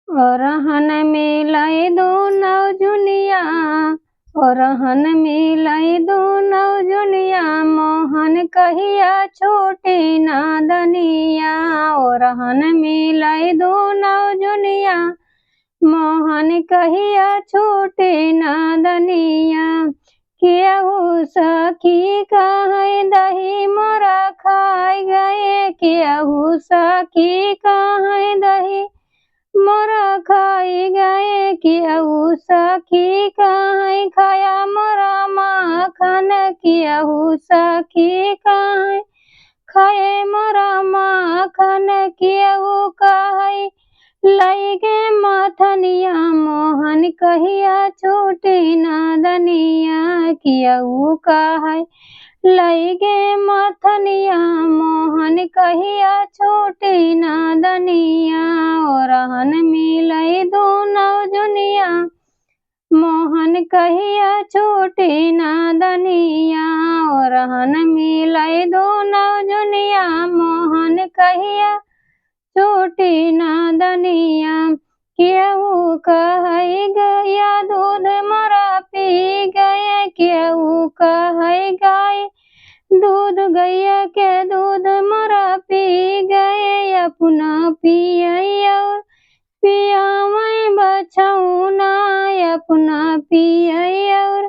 ओरहन मिलई दुनो जुनिया, ओरहन मिलई दुनो जुनिया, मोहन कहिया छूटी नादनिया। ओरहन मिलई दुनो जुनिया, मोहन कहिया छूटी नादनिया। केहू सखी कहे दही मोरा खाई गए, केहू सखी कहे दही मोरा खाई गए, केहू सखी कहे खाया मोरा माखन, केहू सखी कहे खाए मोरा माखन, केहू कहे लई गे मथनिया, मोहन कहिया छूटी नादनिया। केहू कहे लई गे मथनिया, मोहन कहिया छूटी नादनिया। ओरहन मिलई दुनो जुनिया, मोहन कहिया छूटी नादनिया। ओरहन मिलई दुनो जुनिया, मोहन कहिया छूटी नादनिया। केहू कहे गैया दूध मोरा पी गए, केहू कहे गाय दूध गैया के दूध मोरा पी गए, अपना पियई और पियावई बछौना, अपना पियई और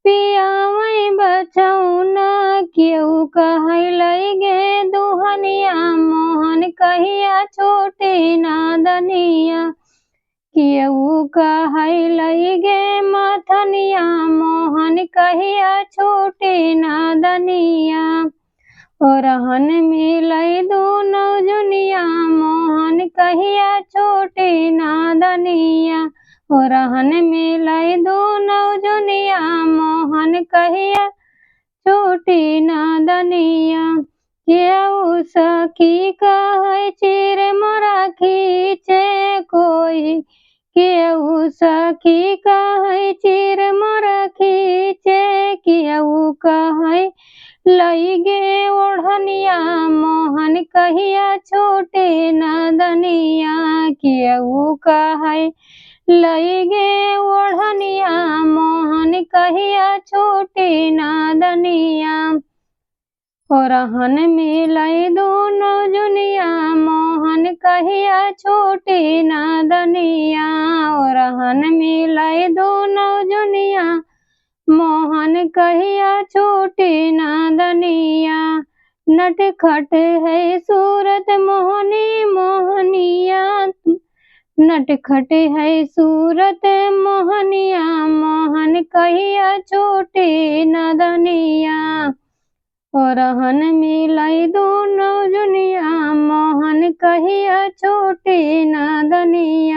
पियावई बछौना। केहू कहे लई गे दुहनिया, मोहन कहिया छूटी नादनिया। केहू कहे लई गे मथनिया, मोहन कहिया छूटी नादनिया। ओरहन मिलई दुनो जुनिया, मोहन कहिया छूटी नादनिया। ओरहन मिलई दुनो जुनिया, मोहन कहिया छूटी नादनिया। केहू सखी कहे चीर मोरा खींचे कोई, केहू सखी कहे चीर मोरा खींचे, केहू कहे लई गे ओढ़निया, मोहन कहिया छूटी नादनिया। केहू कहे लई गे ओढ़निया, मोहन कहिया छूटी नादनिया। ओरहन मिलई दुनो जुनिया, मोहन कहिया छूटी नादनिया। ओरहन मिलई दुनो जुनिया, मोहन कहिया छूटी नादनिया। नटखट है सूरत मोहनी मोहनिया, नटखट है सूरत मोहनिया, मोहन कहिया छूटी नादनिया। ओरहन मिलई दुनो जुनिया, मोहन कहिया छूटी नादनिया।